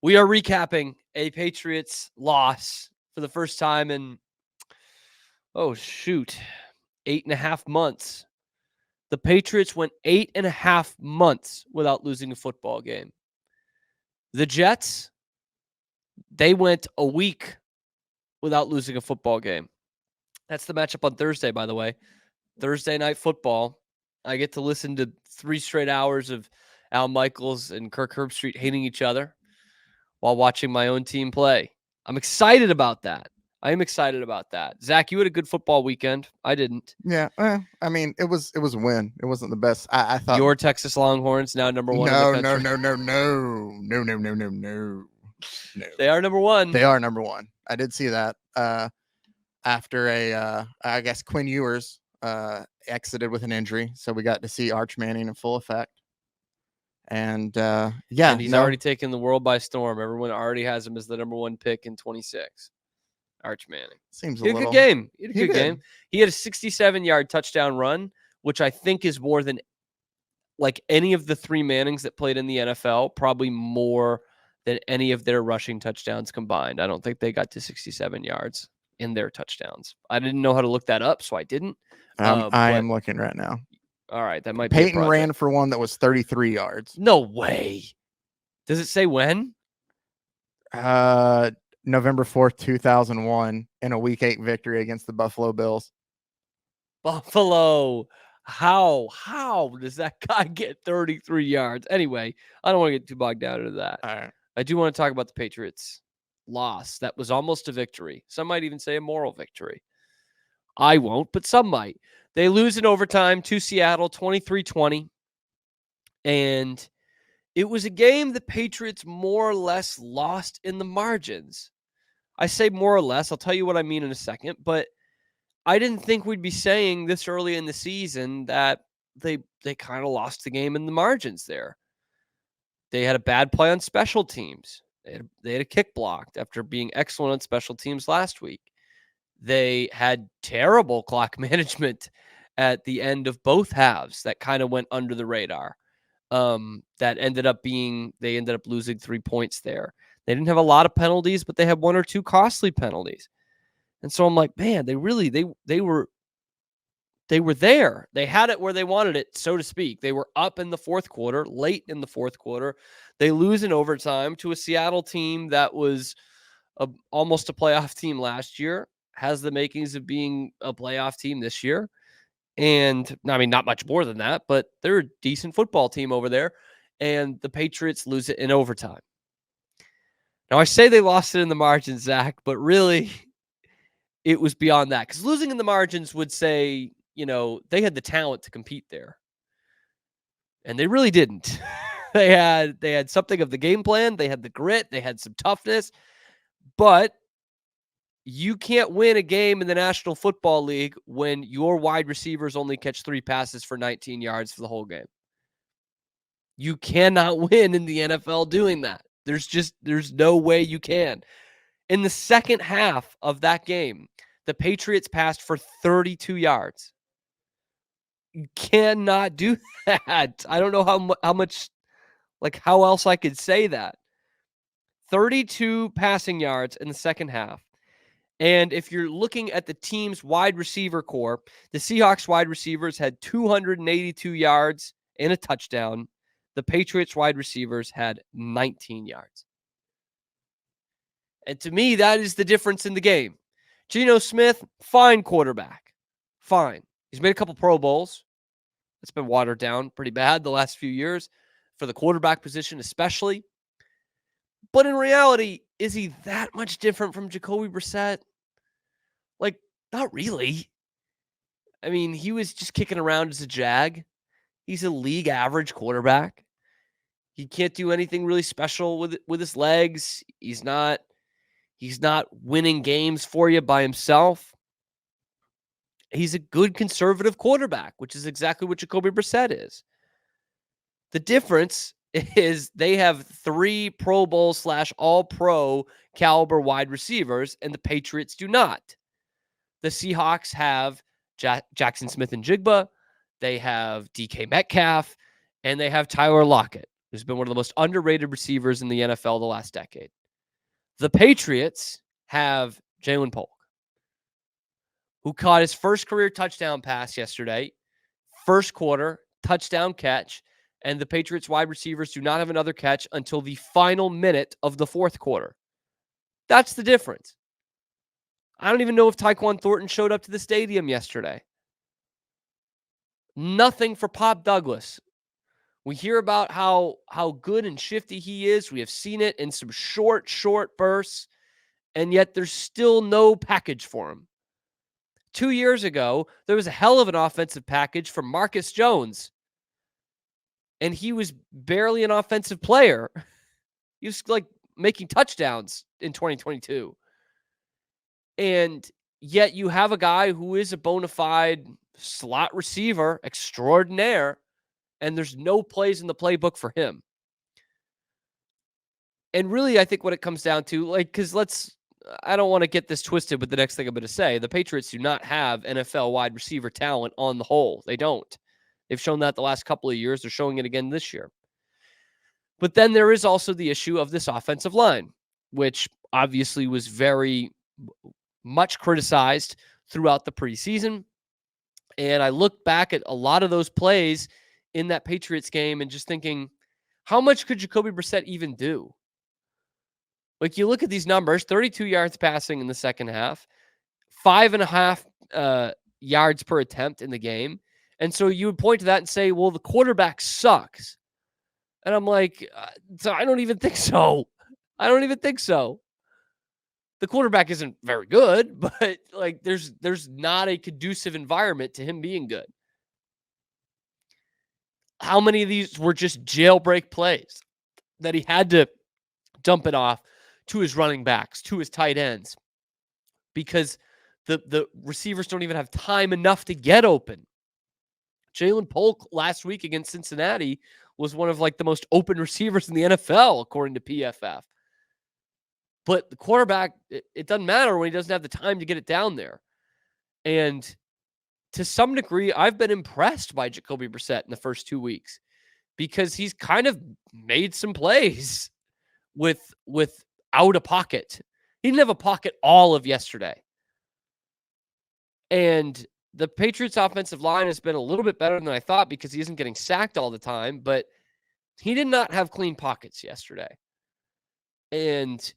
We are recapping a Patriots loss for the first time in, 8.5 months. The Patriots went 8.5 months without losing a football game. The Jets, they went a week without losing a football game. That's the matchup on Thursday, by the way. Thursday night football. I get to listen to 3 straight hours of Al Michaels and Kirk Herbstreit hating each other while watching my own team play. I'm excited about that. I am excited about that. Zach, you had a good football weekend. I didn't. Yeah, I mean, it was a win. It wasn't the best. I thought Your Texas Longhorns now number one in the country. No. They are number one. They are number one. I did see that. After I guess Quinn Ewers exited with an injury, so we got to see Arch Manning in full effect. And and he's already taken the world by storm. Everyone already has him as the number one pick in 26. Arch Manning. Seems he had a good game. He had a good game. He had a 67-yard touchdown run, which I think is more than like any of the 3 Mannings that played in the NFL, probably more than any of their rushing touchdowns combined. I don't think they got to 67 yards in their touchdowns. I didn't know how to look that up, so I didn't. I am looking right now. All right, that might be Peyton ran for one that was 33 yards. No way. Does it say when? November 4th, 2001, in a Week 8 victory against the Buffalo Bills. Buffalo. How does that guy get 33 yards? Anyway, I don't want to get too bogged down into that. All right. I do want to talk about the Patriots' loss. That was almost a victory. Some might even say a moral victory. I won't, but some might. They lose in overtime to Seattle, 23-20. And it was a game the Patriots more or less lost in the margins. I say more or less. I'll tell you what I mean in a second. But I didn't think we'd be saying this early in the season that they kind of lost the game in the margins there. They had a bad play on special teams. They had a kick blocked after being excellent on special teams last week. They had terrible clock management at the end of both halves that kind of went under the radar. That ended up they ended up losing 3 points there. They didn't have a lot of penalties, but they had 1 or 2 costly penalties. And so I'm like, man, they were there. They had it where they wanted it, so to speak. They were up in the fourth quarter, late in the fourth quarter. They lose in overtime to a Seattle team that was almost a playoff team last year, has the makings of being a playoff team this year. And I mean, not much more than that, but they're a decent football team over there. And the Patriots lose it in overtime. Now, I say they lost it in the margins, Zach, but really it was beyond that. Because losing in the margins would say, they had the talent to compete there. And they really didn't. They had something of the game plan. They had the grit. They had some toughness. But you can't win a game in the National Football League when your wide receivers only catch 3 passes for 19 yards for the whole game. You cannot win in the NFL doing that. There's no way you can. In the second half of that game, the Patriots passed for 32 yards. You cannot do that. I don't know how much, how else I could say that. 32 passing yards in the second half. And if you're looking at the team's wide receiver core, the Seahawks wide receivers had 282 yards and a touchdown. The Patriots wide receivers had 19 yards. And to me, that is the difference in the game. Geno Smith, fine quarterback. Fine. He's made a couple Pro Bowls. It's been watered down pretty bad the last few years for the quarterback position especially. But in reality, is he that much different from Jacoby Brissett? Not really. I mean, he was just kicking around as a jag. He's a league average quarterback. He can't do anything really special with his legs. He's not winning games for you by himself. He's a good conservative quarterback, which is exactly what Jacoby Brissett is. The difference is they have 3 Pro Bowl / all-pro caliber wide receivers, and the Patriots do not. The Seahawks have Jackson Smith and Jigba. They have DK Metcalf, and they have Tyler Lockett. who's been one of the most underrated receivers in the NFL the last decade. The Patriots have Jalen Polk, who caught his first career touchdown pass yesterday, first quarter, touchdown catch, and the Patriots wide receivers do not have another catch until the final minute of the fourth quarter. That's the difference. I don't even know if Tyquan Thornton showed up to the stadium yesterday. Nothing for Pop Douglas. We hear about how good and shifty he is. We have seen it in some short bursts, and yet there's still no package for him. 2 years ago, there was a hell of an offensive package for Marcus Jones, and he was barely an offensive player. He was like making touchdowns in 2022. And yet you have a guy who is a bona fide slot receiver extraordinaire, and there's no plays in the playbook for him. And really, I think what it comes down to, because I don't want to get this twisted with the next thing I'm going to say. The Patriots do not have NFL wide receiver talent on the whole. They don't. They've shown that the last couple of years. They're showing it again this year. But then there is also the issue of this offensive line, which obviously was very much criticized throughout the preseason. And I look back at a lot of those plays in that Patriots game and just thinking, how much could Jacoby Brissett even do? Like, you look at these numbers, 32 yards passing in the second half, 5.5 yards per attempt in the game. And so you would point to that and say, well, the quarterback sucks. And I'm like, so I don't even think so. I don't even think so. The quarterback isn't very good, but like there's not a conducive environment to him being good. How many of these were just jailbreak plays that he had to dump it off to his running backs, to his tight ends, because the receivers don't even have time enough to get open. Jalen Polk last week against Cincinnati was one of like the most open receivers in the NFL, according to PFF. But the quarterback, it doesn't matter when he doesn't have the time to get it down there. And to some degree, I've been impressed by Jacoby Brissett in the first 2 weeks because he's kind of made some plays without a pocket. He didn't have a pocket all of yesterday. And the Patriots offensive line has been a little bit better than I thought because he isn't getting sacked all the time, but he did not have clean pockets yesterday. And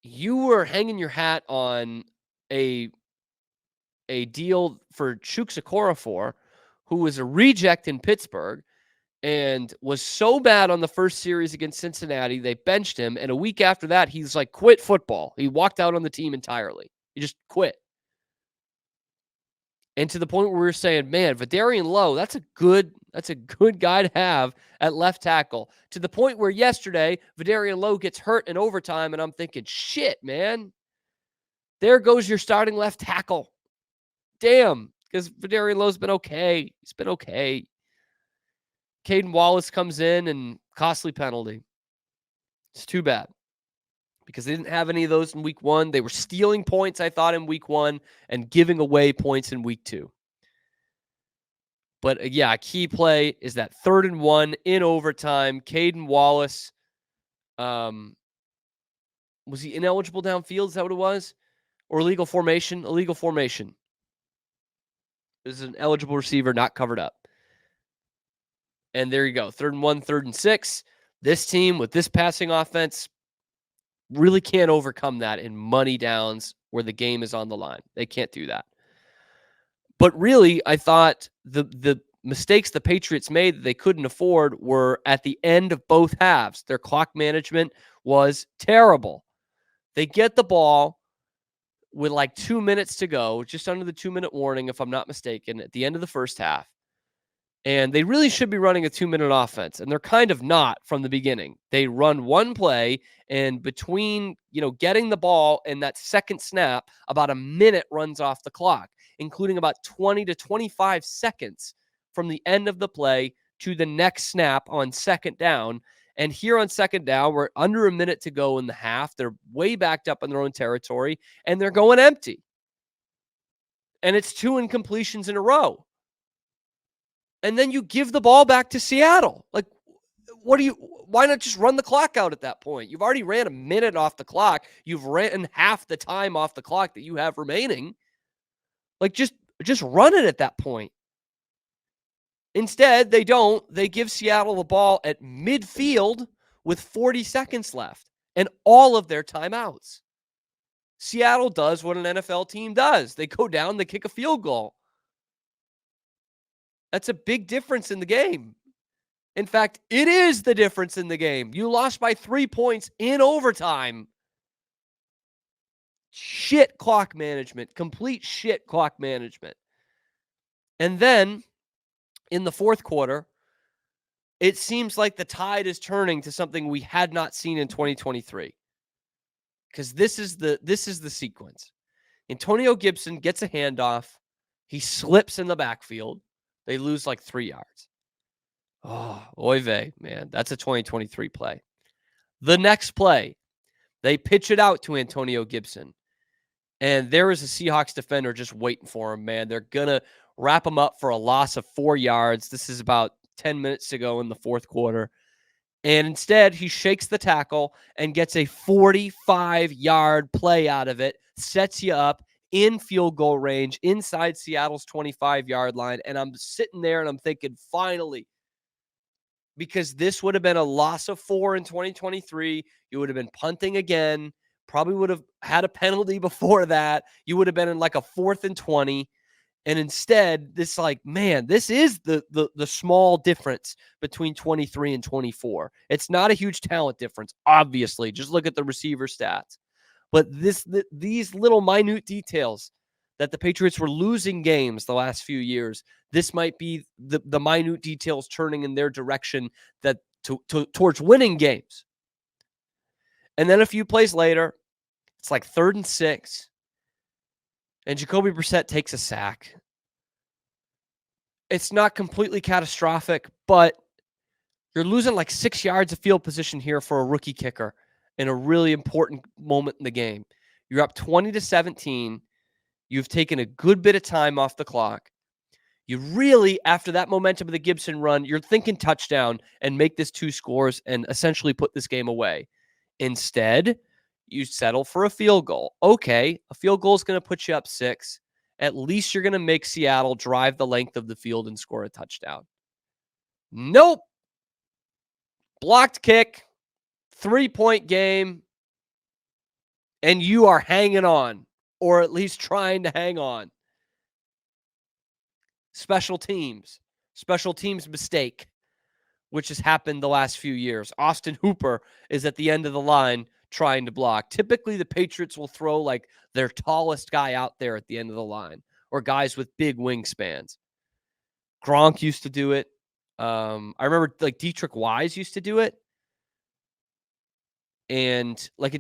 you were hanging your hat on a deal for Chuks Okorafor, who was a reject in Pittsburgh and was so bad on the first series against Cincinnati, they benched him. And a week after that, he's like, quit football. He walked out on the team entirely. He just quit. And to the point where we were saying, man, Vidarian Lowe, that's a good guy to have at left tackle. To the point where yesterday, Vidarian Lowe gets hurt in overtime, and I'm thinking, shit, man. There goes your starting left tackle. Damn, because Vidarian Lowe's been okay. He's been okay. Caden Wallace comes in and costly penalty. It's too bad because they didn't have any of those in week one. They were stealing points, I thought, in week one and giving away points in week two. But yeah, a key play is that 3rd and 1 in overtime. Caden Wallace, was he ineligible downfield? Is that what it was? Or illegal formation? Illegal formation. This is an eligible receiver, not covered up. And there you go. 3rd and 1, 3rd and 6. This team with this passing offense really can't overcome that in money downs where the game is on the line. They can't do that. But really, I thought the mistakes the Patriots made that they couldn't afford were at the end of both halves. Their clock management was terrible. They get the ball with like 2 minutes to go, just under the 2-minute warning, if I'm not mistaken, at the end of the first half. And they really should be running a 2-minute offense, and they're kind of not from the beginning. They run one play, and between, getting the ball and that second snap, about a minute runs off the clock, including about 20 to 25 seconds from the end of the play to the next snap on second down. And here on second down, we're under a minute to go in the half. They're way backed up in their own territory, and they're going empty. And it's 2 incompletions in a row. And then you give the ball back to Seattle. Like, why not just run the clock out at that point? You've already ran a minute off the clock. You've ran half the time off the clock that you have remaining. Like, just run it at that point. Instead, they don't. They give Seattle the ball at midfield with 40 seconds left and all of their timeouts. Seattle does what an NFL team does. They go down, they kick a field goal. That's a big difference in the game. In fact, it is the difference in the game. You lost by 3 points in overtime. Shit clock management, complete shit clock management. And then in the fourth quarter, it seems like the tide is turning to something we had not seen in 2023. Because this is the sequence. Antonio Gibson gets a handoff. He slips in the backfield. They lose like 3 yards. Oh, oy vey, man. That's a 2023 play. The next play, they pitch it out to Antonio Gibson. And there is a Seahawks defender just waiting for him, man. They're going to wrap him up for a loss of 4 yards. This is about 10 minutes to go in the fourth quarter. And instead, he shakes the tackle and gets a 45-yard play out of it, sets you up in field goal range inside Seattle's 25-yard line. And I'm sitting there and I'm thinking, finally, because this would have been a loss of 4 in 2023. You would have been punting again. Probably would have had a penalty before that. You would have been in like a 4th and 20. And instead, this this is the small difference between 23 and 24. It's not a huge talent difference, obviously. Just look at the receiver stats. But these little minute details that the Patriots were losing games the last few years, this might be the minute details turning in their direction that towards winning games. And then a few plays later, it's like 3rd and 6. And Jacoby Brissett takes a sack. It's not completely catastrophic, but you're losing like 6 yards of field position here for a rookie kicker in a really important moment in the game. You're up 20-17. You've taken a good bit of time off the clock. You really, after that momentum of the Gibson run, you're thinking touchdown and make this 2 scores and essentially put this game away. Instead, you settle for a field goal. Okay, a field goal is going to put you up 6. At least you're going to make Seattle drive the length of the field and score a touchdown. Nope. Blocked kick, 3-point game, and you are hanging on, or at least trying to hang on. Special teams mistake, which has happened the last few years. Austin Hooper is at the end of the line trying to block. Typically, the Patriots will throw like their tallest guy out there at the end of the line, or guys with big wingspans. Gronk used to do it. I remember like Dietrich Wise used to do it. And like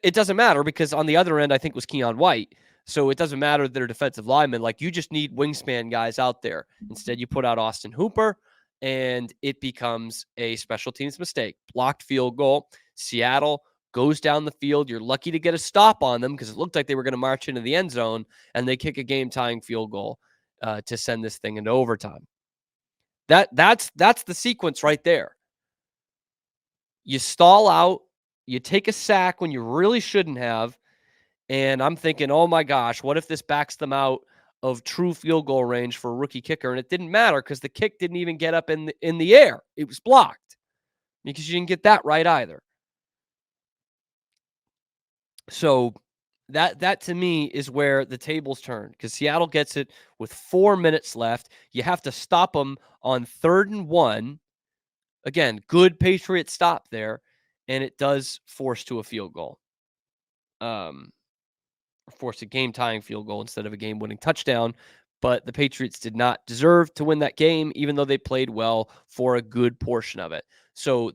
it doesn't matter because on the other end, I think was Keon White. So it doesn't matter that they're defensive linemen. Like you just need wingspan guys out there. Instead, you put out Austin Hooper and it becomes a special teams mistake. Blocked field goal. Seattle goes down the field. You're lucky to get a stop on them because it looked like they were going to march into the end zone, and they kick a game-tying field goal to send this thing into overtime. That's the sequence right there. You stall out. You take a sack when you really shouldn't have. And I'm thinking, oh my gosh, what if this backs them out of true field goal range for a rookie kicker? And it didn't matter because the kick didn't even get up in the air. It was blocked because you didn't get that right either. So that to me is where the tables turn because Seattle gets it with 4 minutes left. You have to stop them on 3rd and 1. Again, good Patriot stop there, and it does force to a field goal. Force a game-tying field goal instead of a game-winning touchdown. But the Patriots did not deserve to win that game, even though they played well for a good portion of it. So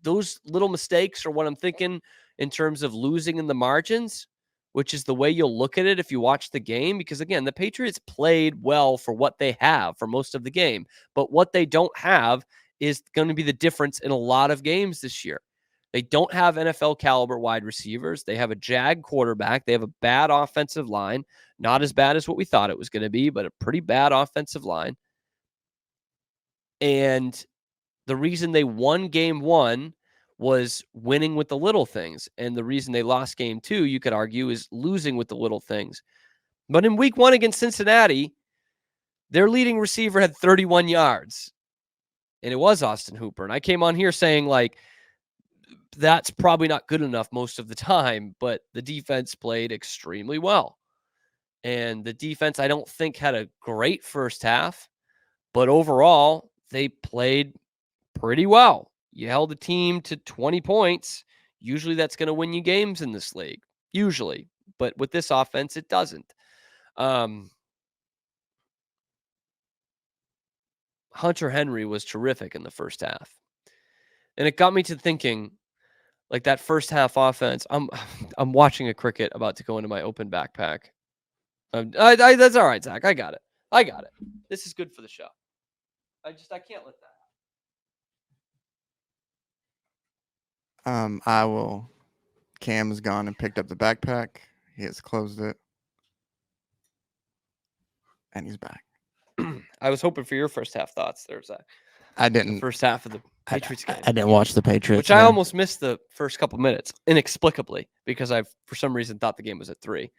those little mistakes are what I'm thinking in terms of losing in the margins, which is the way you'll look at it if you watch the game. Because, again, the Patriots played well for what they have for most of the game. But what they don't have is going to be the difference in a lot of games this year. They don't have NFL caliber wide receivers. They have a jag quarterback. They have a bad offensive line. Not as bad as what we thought it was going to be, but a pretty bad offensive line. And the reason they won game 1 was winning with the little things. And the reason they lost game 2, you could argue, is losing with the little things. But in week 1 against Cincinnati, their leading receiver had 31 yards. And it was Austin Hooper. And I came on here saying, like, that's probably not good enough most of the time, but the defense played extremely well. And the defense, I don't think, had a great first half, but overall, they played pretty well. You held a team to 20 points. Usually that's going to win you games in this league. Usually. But with this offense, it doesn't. Hunter Henry was terrific in the first half. And it got me to thinking, like, that first half offense. I'm watching a cricket about to go into my open backpack. That's all right, Zach. I got it. This is good for the show. I can't let that. I will. Cam's gone and picked up the backpack. He has closed it. And he's back. I was hoping for your first half thoughts there, Zach. I didn't. The first half of the Patriots game. I didn't watch the Patriots. Which I almost missed the first couple minutes, inexplicably, because I, for some reason, thought the game was at 3.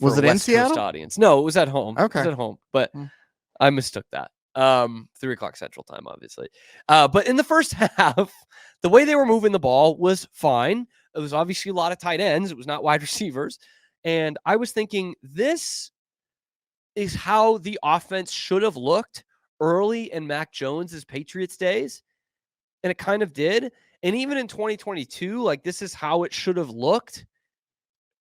Was it in Seattle? Audience. No, it was at home. Okay. It was at home, but I mistook that. 3:00 Central Time, obviously. But in the first half, the way they were moving the ball was fine. It was obviously a lot of tight ends. It was not wide receivers. And I was thinking, this is how the offense should have looked early in Mac Jones's Patriots days. And it kind of did. And even in 2022, like, this is how it should have looked.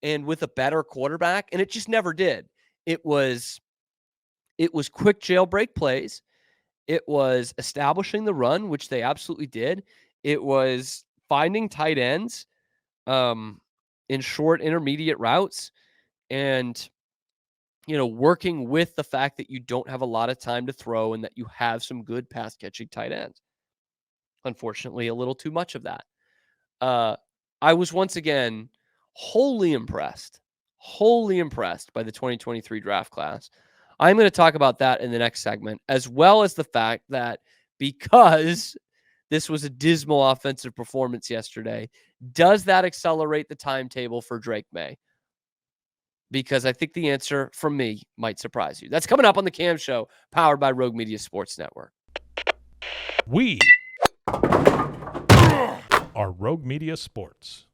And with a better quarterback, and it just never did. It was quick jailbreak plays. It was establishing the run, which they absolutely did. It was finding tight ends in short intermediate routes, and working with the fact that you don't have a lot of time to throw and that you have some good pass catching tight ends. Unfortunately, a little too much of that. I was once again wholly impressed by the 2023 draft class. I'm going to talk about that in the next segment, as well as the fact that because this was a dismal offensive performance yesterday, does that accelerate the timetable for Drake May? Because I think the answer from me might surprise you. That's coming up on the Cam Show, powered by Rogue Media Sports Network. We are Rogue Media Sports.